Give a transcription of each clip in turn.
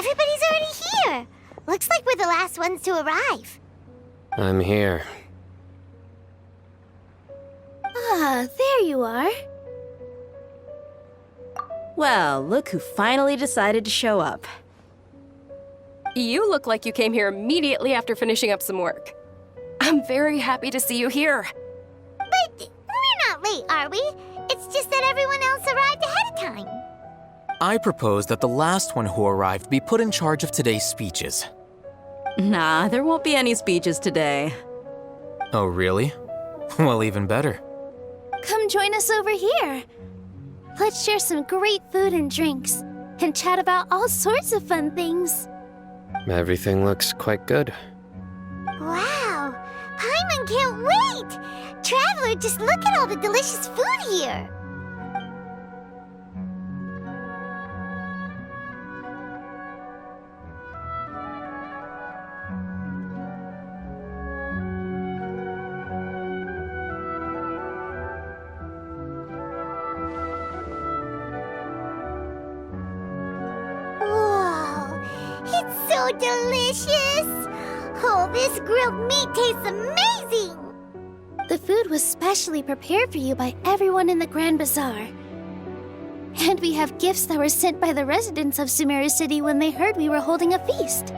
Everybody's already here. Looks like we're the last ones to arrive. I'm here. Ah, there you are. Well, look who finally decided to show up. You look like you came here immediately after finishing up some work. I'm very happy to see you here. But we're not late, are we? It's just that everyone else arrived ahead of time. I propose that the last one who arrived be put in charge of today's speeches. Nah, there won't be any speeches today. Oh, really? Well, even better. Come join us over here. Let's share some great food and drinks, and chat about all sorts of fun things. Everything looks quite good. Wow! Paimon can't wait! Traveler, just look at all the delicious food here! So delicious! Oh, this grilled meat tastes amazing! The food was specially prepared for you by everyone in the Grand Bazaar. And we have gifts that were sent by the residents of Sumeru City when they heard we were holding a feast.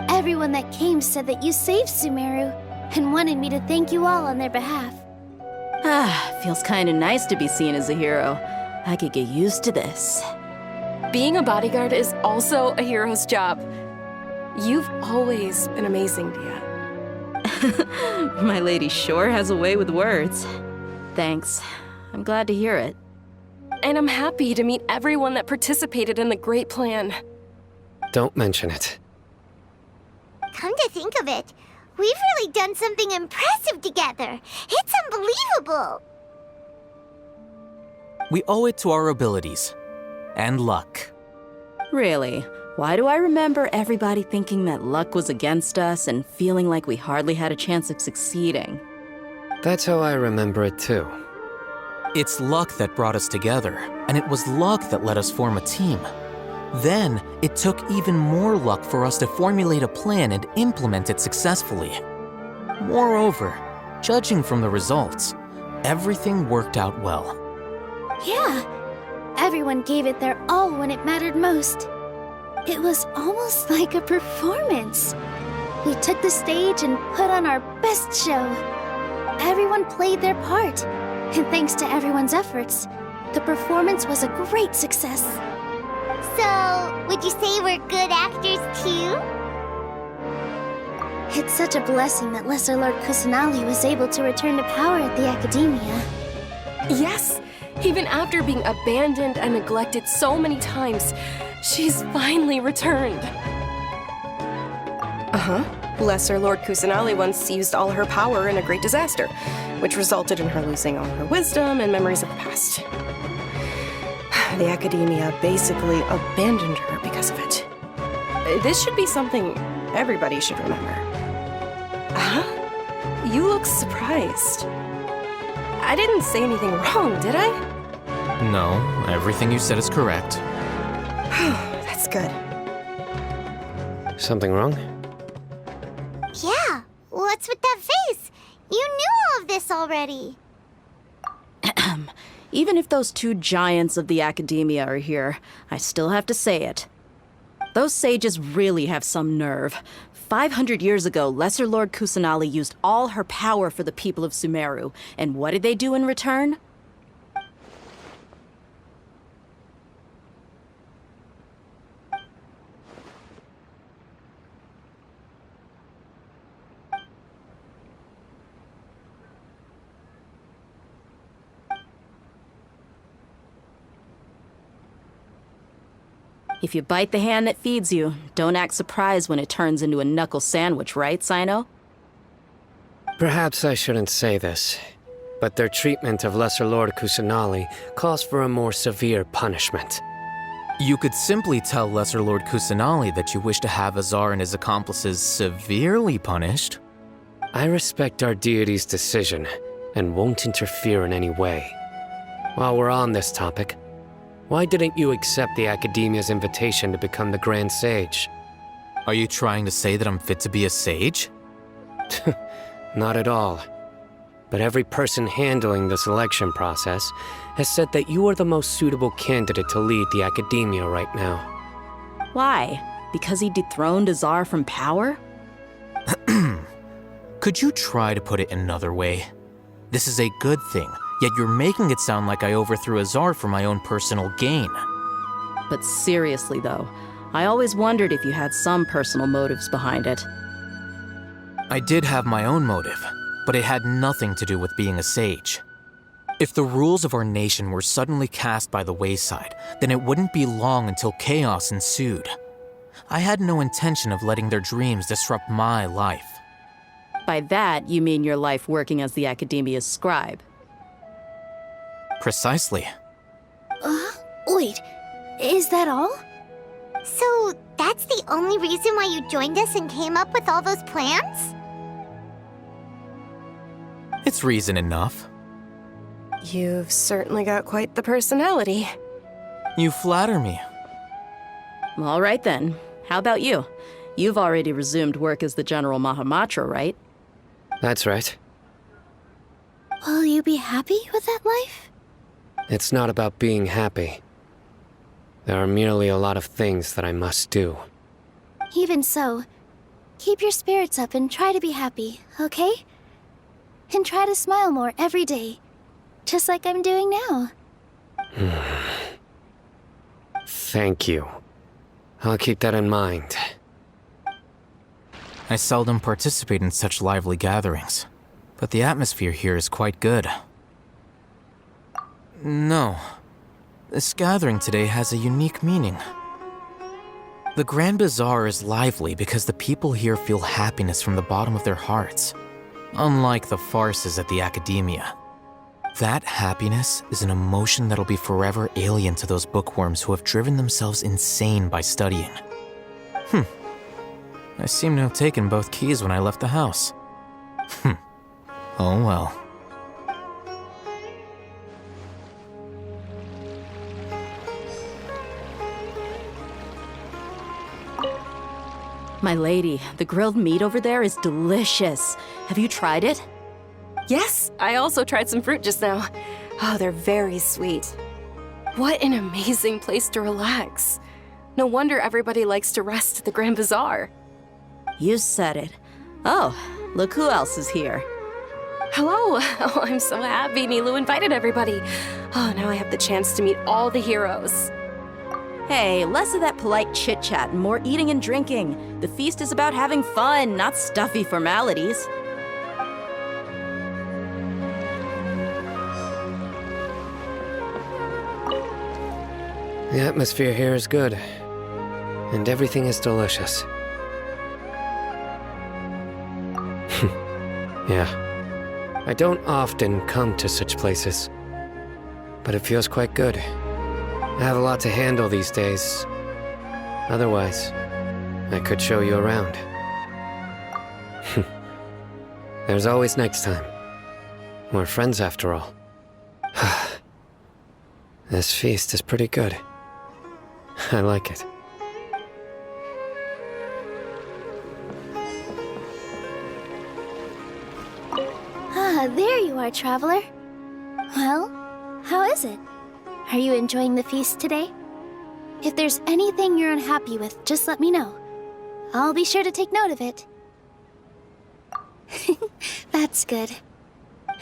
Everyone that came said that you saved Sumeru and wanted me to thank you all on their behalf. Ah, feels kinda nice to be seen as a hero. I could get used to this. Being a bodyguard is also a hero's job. You've always been amazing, Dia. My lady sure has a way with words. Thanks. I'm glad to hear it. And I'm happy to meet everyone that participated in the great plan. Don't mention it. Come to think of it, we've really done something impressive together. It's unbelievable. We owe it to our abilities. And luck. Really? Why do I remember everybody thinking that luck was against us and feeling like we hardly had a chance of succeeding? That's how I remember it too. It's luck that brought us together, and it was luck that let us form a team. Then, it took even more luck for us to formulate a plan and implement it successfully. Moreover, judging from the results, everything worked out well. Yeah, everyone gave it their all when it mattered most. It was almost like a performance. We took the stage and put on our best show. Everyone played their part, and thanks to everyone's efforts, the performance was a great success. So, would you say we're good actors too? It's such a blessing that Lesser Lord Kusanali was able to return to power at the Academia. Yes! Even after being abandoned and neglected so many times, she's finally returned. Lesser Lord Kusanali once used all her power in a great disaster, which resulted in her losing all her wisdom and memories of the past. The Academia basically abandoned her because of it. This should be something everybody should remember. You look surprised. I didn't say anything wrong, did I? No, everything you said is correct. That's good. Something wrong? Yeah, what's with that face? You knew all of this already. Even if those two giants of the Academia are here, I still have to say it. Those sages really have some nerve. 500 years ago, Lesser Lord Kusanali used all her power for the people of Sumeru, and what did they do in return? If you bite the hand that feeds you, don't act surprised when it turns into a knuckle sandwich, right, Sino? Perhaps I shouldn't say this, but their treatment of Lesser Lord Kusanali calls for a more severe punishment. You could simply tell Lesser Lord Kusanali that you wish to have Azar and his accomplices severely punished. I respect our deity's decision and won't interfere in any way. While we're on this topic, Why didn't you accept the Academia's invitation to become the Grand Sage? Are you trying to say that I'm fit to be a sage? Not at all. But every person handling the selection process has said that you are the most suitable candidate to lead the Academia right now. Why? Because he dethroned a czar from power? Could you try to put it another way? This is a good thing, yet you're making it sound like I overthrew a czar for my own personal gain. But seriously, though, I always wondered if you had some personal motives behind it. I did have my own motive, but it had nothing to do with being a sage. If the rules of our nation were suddenly cast by the wayside, then it wouldn't be long until chaos ensued. I had no intention of letting their dreams disrupt my life. By that, you mean your life working as the Academia's scribe. Precisely. Wait, is that all? So, that's the only reason why you joined us and came up with all those plans? It's reason enough. You've certainly got quite the personality. You flatter me. All right then. How about you? You've already resumed work as the General Mahamatra, right? That's right. Will you be happy with that life? It's not about being happy. There are merely a lot of things that I must do. Even so, keep your spirits up and try to be happy, okay? And try to smile more every day, just like I'm doing now. Thank you. I'll keep that in mind. I seldom participate in such lively gatherings, but the atmosphere here is quite good. No. This gathering today has a unique meaning. The Grand Bazaar is lively because the people here feel happiness from the bottom of their hearts, unlike the farces at the Academia. That happiness is an emotion that'll be forever alien to those bookworms who have driven themselves insane by studying. I seem to have taken both keys when I left the house. Oh well. My lady, the grilled meat over there is delicious. Have you tried it? Yes, I also tried some fruit just now. Oh, they're very sweet. What an amazing place to relax. No wonder everybody likes to rest at the Grand Bazaar. You said it. Oh, look who else is here. Hello! Oh, I'm so happy Nilu invited everybody. Oh, now I have the chance to meet all the heroes. Hey, less of that polite chit-chat and more eating and drinking. The feast is about having fun, not stuffy formalities. The atmosphere here is good, and everything is delicious. Yeah. I don't often come to such places, but it feels quite good. I have a lot to handle these days. Otherwise, I could show you around. There's always next time. We're friends after all. This feast is pretty good. I like it. There you are, traveler. Well, how is it? Are you enjoying the feast today? If there's anything you're unhappy with, just let me know. I'll be sure to take note of it. That's good.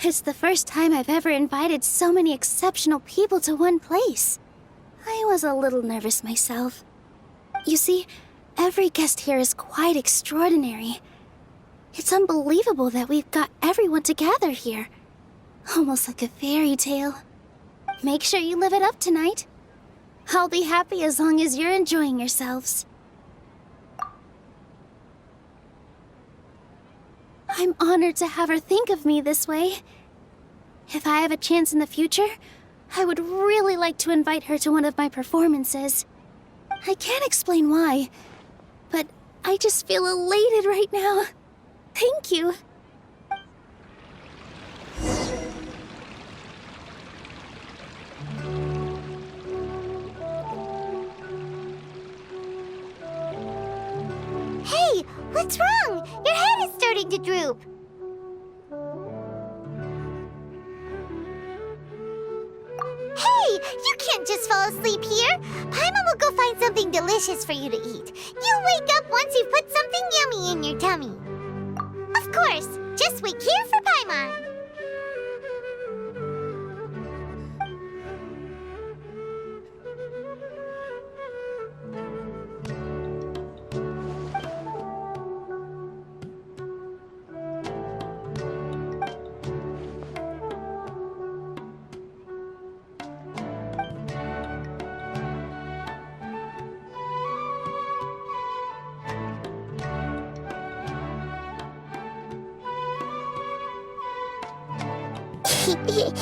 It's the first time I've ever invited so many exceptional people to one place. I was a little nervous myself. You see, every guest here is quite extraordinary. It's unbelievable that we've got everyone together here. Almost like a fairy tale. Make sure you live it up tonight. I'll be happy as long as you're enjoying yourselves. I'm honored to have her think of me this way. If I have a chance in the future, I would really like to invite her to one of my performances. I can't explain why, but I just feel elated right now. Thank you. What's wrong? Your head is starting to droop. Hey, you can't just fall asleep here. Paimon will go find something delicious for you to eat. You'll wake up once you've put something yummy in your tummy. Of course, just wait here for Paimon.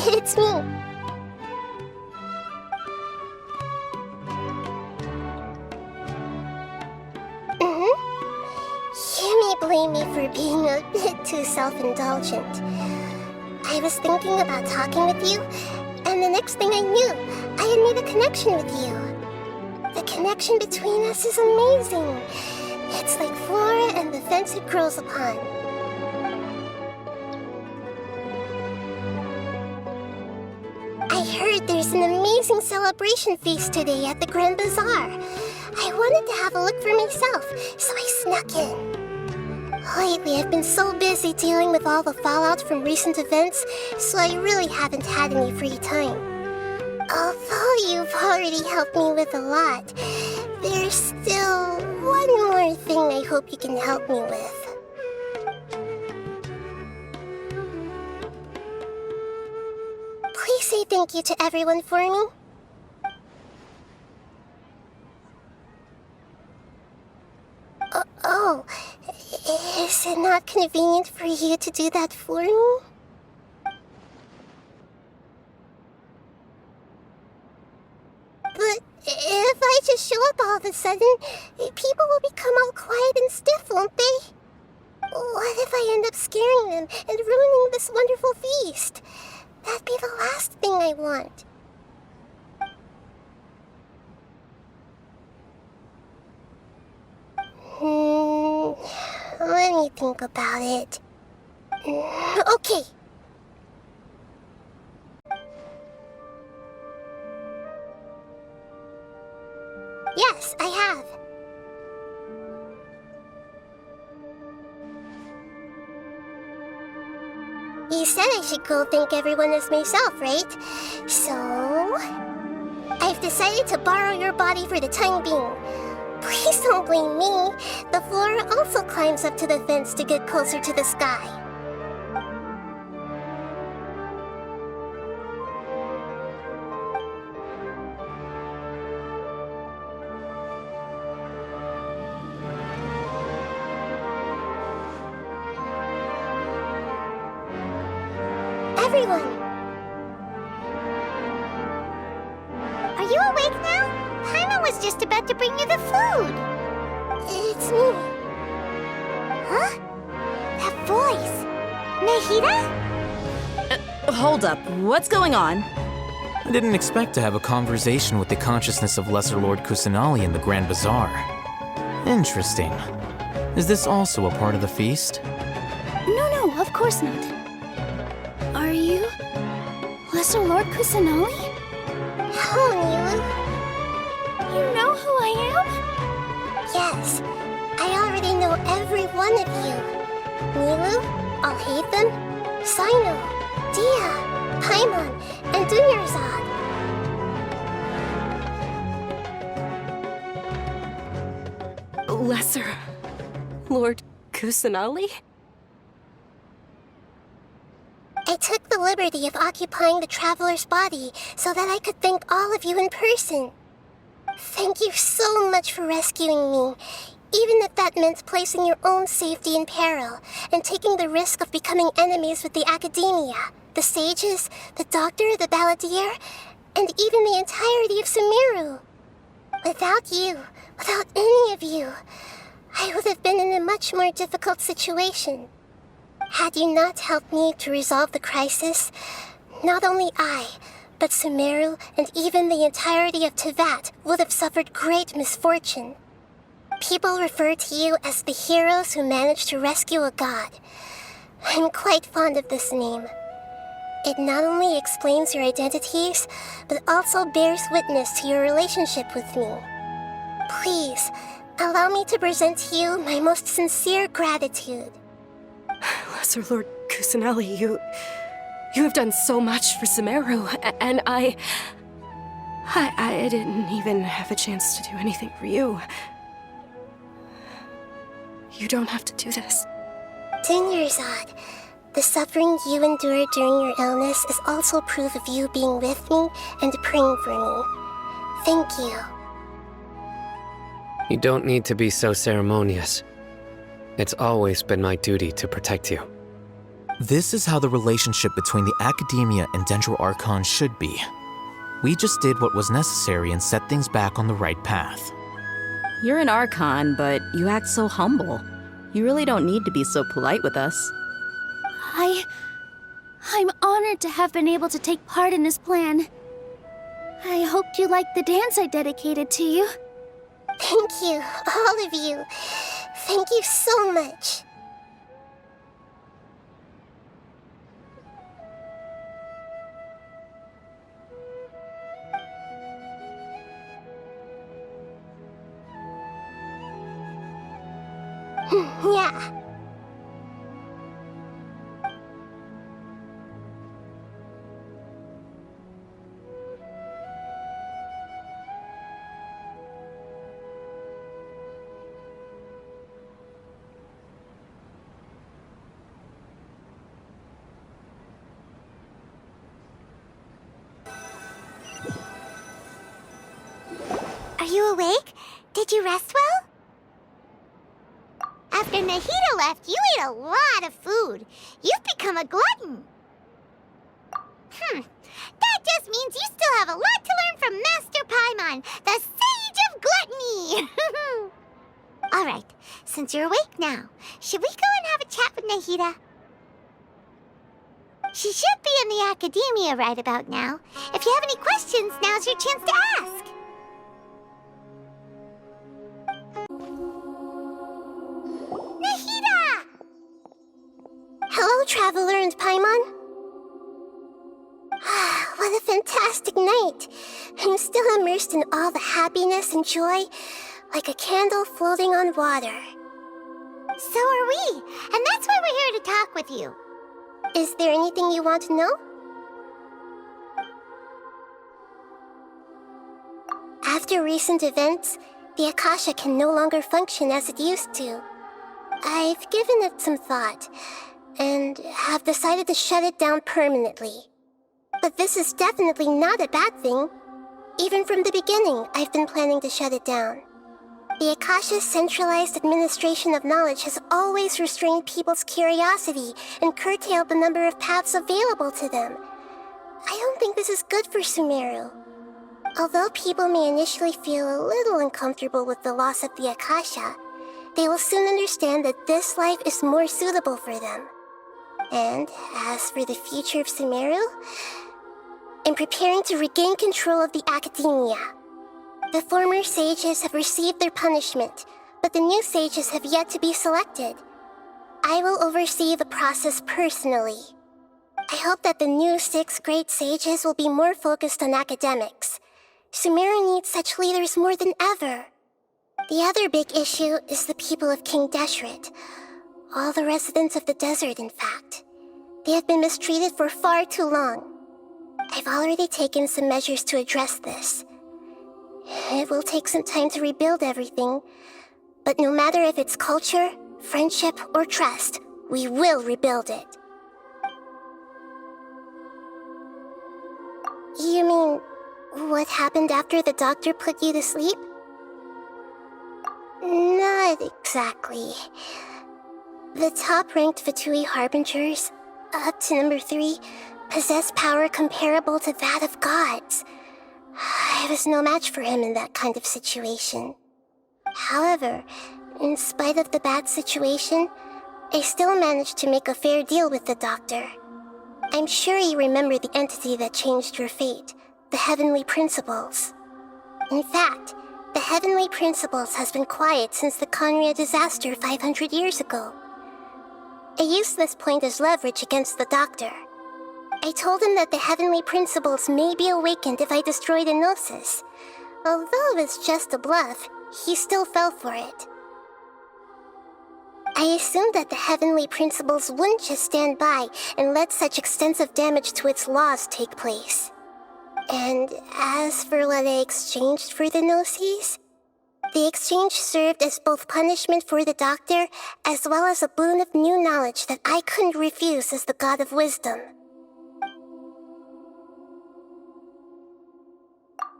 It's me. You may blame me for being a bit too self-indulgent. I was thinking about talking with you, and the next thing I knew, I had made a connection with you. The connection between us is amazing. It's like flora and the fence it grows upon. I heard there's an amazing celebration feast today at the Grand Bazaar. I wanted to have a look for myself, so I snuck in. Lately, I've been so busy dealing with all the fallout from recent events, so I really haven't had any free time. Although you've already helped me with a lot, there's still one more thing I hope you can help me with. Please say thank you to everyone for me. Oh, is it not convenient for you to do that for me? But if I just show up all of a sudden, people will become all quiet and stiff, won't they? What if I end up scaring them and ruining this wonderful feast? That'd be the last thing I want. Let me think about it. Okay. Yes, I have. You said I should go thank everyone as myself, right? So, I've decided to borrow your body for the time being. Please don't blame me. The flora also climbs up to the fence to get closer to the sky. Everyone! Are you awake now? Paimon was just about to bring you the food. It's me. Huh? That voice. Nahida? Hold up. What's going on? I didn't expect to have a conversation with the consciousness of Lesser Lord Kusanali in the Grand Bazaar. Interesting. Is this also a part of the feast? No, of course not. Are you Lesser Lord Kusanali? Hello, Nilu. You know who I am? Yes, I already know every one of you. Nilu, Alhaitham, Sino, Dia, Paimon, and Dunyarzad. Lesser Lord Kusanali? I took the liberty of occupying the traveler's body so that I could thank all of you in person. Thank you so much for rescuing me, even if that meant placing your own safety in peril and taking the risk of becoming enemies with the Academia, the sages, the doctor, the balladeer, and even the entirety of Sumeru. Without you, without any of you, I would have been in a much more difficult situation. Had you not helped me to resolve the crisis, not only I, but Sumeru and even the entirety of Tevat would have suffered great misfortune. People refer to you as the heroes who managed to rescue a god. I'm quite fond of this name. It not only explains your identities, but also bears witness to your relationship with me. Please, allow me to present to you my most sincere gratitude. Lesser Lord Kusanali, you have done so much for Sumeru, and I didn't even have a chance to do anything for you. You don't have to do this. Dinyerzad, the suffering you endured during your illness is also proof of you being with me and praying for me. Thank you. You don't need to be so ceremonious. It's always been my duty to protect you. This is how the relationship between the Academia and Dendro Archon should be. We just did what was necessary and set things back on the right path. You're an Archon, but you act so humble. You really don't need to be so polite with us. I'm honored to have been able to take part in this plan. I hoped you liked the dance I dedicated to you. Thank you, all of you. Thank you so much. Yeah. Are you awake? Did you rest well? After Nahida left, you ate a lot of food. You've become a glutton. That just means you still have a lot to learn from Master Paimon, the Sage of Gluttony. All right, since you're awake now, should we go and have a chat with Nahida? She should be in the Academia right about now. If you have any questions, now's your chance to ask. Nahida! Hello, Traveler and Paimon. What a fantastic night. I'm still immersed in all the happiness and joy, like a candle floating on water. So are we, and that's why we're here to talk with you. Is there anything you want to know? After recent events, the Akasha can no longer function as it used to. I've given it some thought, and have decided to shut it down permanently. But this is definitely not a bad thing. Even from the beginning, I've been planning to shut it down. The Akasha's centralized administration of knowledge has always restrained people's curiosity and curtailed the number of paths available to them. I don't think this is good for Sumeru. Although people may initially feel a little uncomfortable with the loss of the Akasha, they will soon understand that this life is more suitable for them. And as for the future of Sumeru, I'm preparing to regain control of the Academia. The former sages have received their punishment, but the new sages have yet to be selected. I will oversee the process personally. I hope that the new 6 great sages will be more focused on academics. Sumeru needs such leaders more than ever. The other big issue is the people of King Deshret. All the residents of the desert, in fact. They have been mistreated for far too long. I've already taken some measures to address this. It will take some time to rebuild everything, but no matter if it's culture, friendship, or trust, we will rebuild it. You mean, what happened after the doctor put you to sleep? Not exactly. The top-ranked Fatui Harbingers, up to number 3, possess power comparable to that of gods. I was no match for him in that kind of situation. However, in spite of the bad situation, I still managed to make a fair deal with the doctor. I'm sure you remember the entity that changed your fate, the Heavenly Principles. In fact, The Heavenly Principles has been quiet since the Conria disaster 500 years ago. I used this point as leverage against the Doctor. I told him that the Heavenly Principles may be awakened if I destroy the Gnosis. Although it's just a bluff, he still fell for it. I assumed that the Heavenly Principles wouldn't just stand by and let such extensive damage to its laws take place. And as for what I exchanged for the Gnosis, the exchange served as both punishment for the Doctor as well as a boon of new knowledge that I couldn't refuse as the God of Wisdom.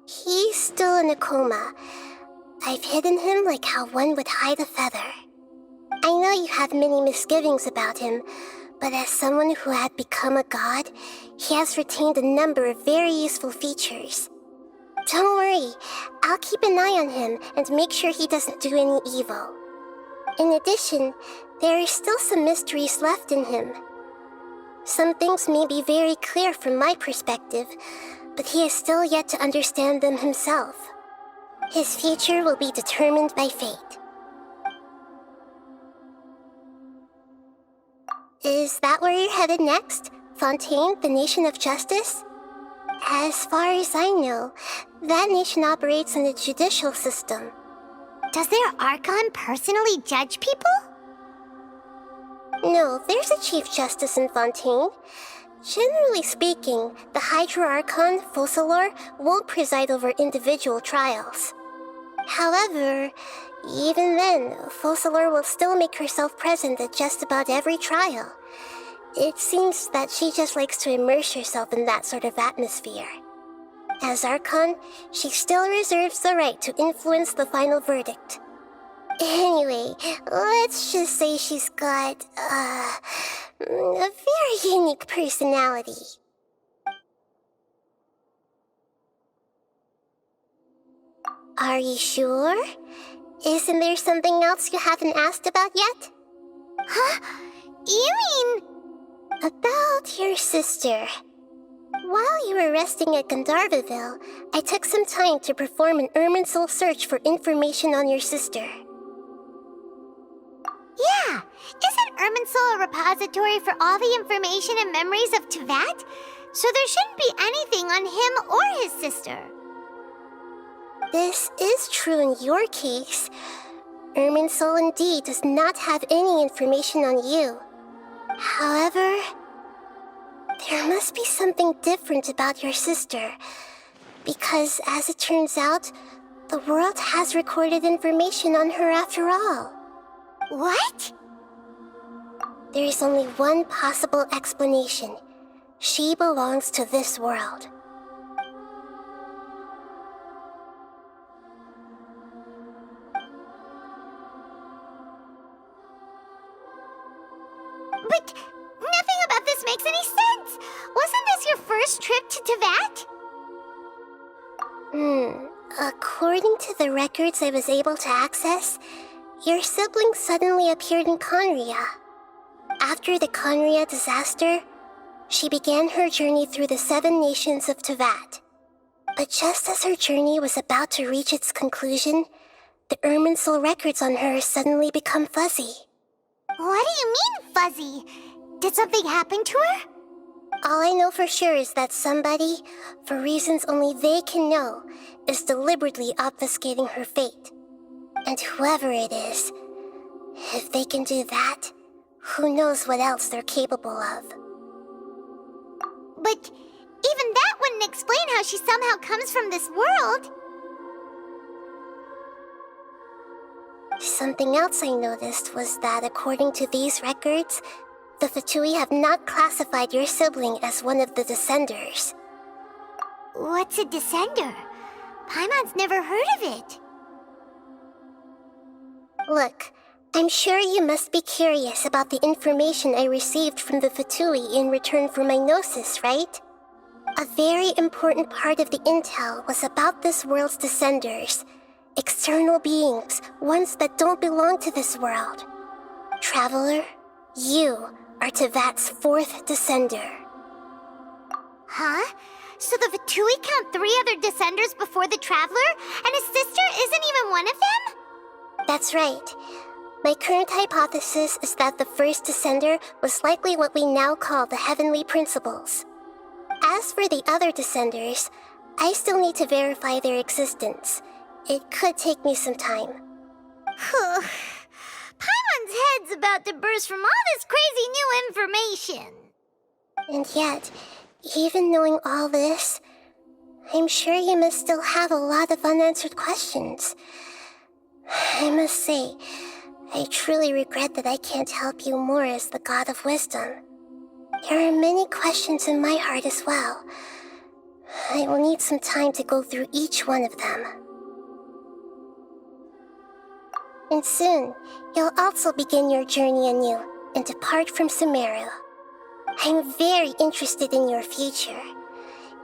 He's still in a coma. I've hidden him like how one would hide a feather. I know you have many misgivings about him, but as someone who had become a god, he has retained a number of very useful features. Don't worry, I'll keep an eye on him and make sure he doesn't do any evil. In addition, there are still some mysteries left in him. Some things may be very clear from my perspective, but he has still yet to understand them himself. His future will be determined by fate. Is that where you're headed next? Fontaine, the Nation of Justice? As far as I know, that nation operates in a judicial system. Does their Archon personally judge people? No, there's a Chief Justice in Fontaine. Generally speaking, the Hydra Archon, Focalor, won't preside over individual trials. However, even then, Focalor will still make herself present at just about every trial. It seems that she just likes to immerse herself in that sort of atmosphere. As Archon, she still reserves the right to influence the final verdict. Anyway, let's just say she's got, a very unique personality. Are you sure? Isn't there something else you haven't asked about yet? Huh? You mean... About your sister. While you were resting at Gandharvaville, I took some time to perform an Irminsul search for information on your sister. Yeah! Isn't Irminsul a repository for all the information and memories of Teyvat? So there shouldn't be anything on him or his sister. This is true in your case. Irminsul indeed does not have any information on you. However, there must be something different about your sister, because as it turns out, the world has recorded information on her after all. What? There is only one possible explanation. She belongs to this world. But nothing about this makes any sense! Wasn't this your first trip to Teyvat? According to the records I was able to access, your sibling suddenly appeared in Conria. After the Conria disaster, she began her journey through the 7 nations of Teyvat. But just as her journey was about to reach its conclusion, the Irminsul records on her suddenly become fuzzy. What do you mean, fuzzy? Did something happen to her? All I know for sure is that somebody, for reasons only they can know, is deliberately obfuscating her fate. And whoever it is, if they can do that, who knows what else they're capable of. But even that wouldn't explain how she somehow comes from this world. Something else I noticed was that according to these records, the Fatui have not classified your sibling as one of the Descenders. What's a Descender? Paimon's never heard of it. Look, I'm sure you must be curious about the information I received from the Fatui in return for my Gnosis, right? A very important part of the intel was about this world's Descenders. External beings, ones that don't belong to this world. Traveler, you are Teyvat's 4th Descender. Huh? So the Fatui count 3 other descenders before the Traveler, and his sister isn't even one of them? That's right. My current hypothesis is that the first descender was likely what we now call the Heavenly Principles. As for the other descenders, I still need to verify their existence. It could take me some time. Paimon's head's about to burst from all this crazy new information. And yet, even knowing all this, I'm sure you must still have a lot of unanswered questions. I must say, I truly regret that I can't help you more as the God of Wisdom. There are many questions in my heart as well. I will need some time to go through each one of them. And soon, you'll also begin your journey anew and depart from Sumeru. I'm very interested in your future.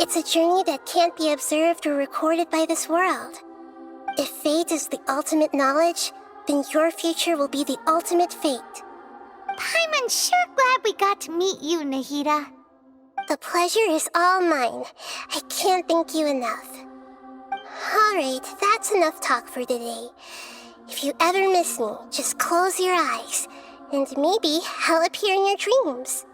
It's a journey that can't be observed or recorded by this world. If fate is the ultimate knowledge, then your future will be the ultimate fate. Paimon's sure glad we got to meet you, Nahida. The pleasure is all mine. I can't thank you enough. Alright, that's enough talk for today. If you ever miss me, just close your eyes, and maybe I'll appear in your dreams.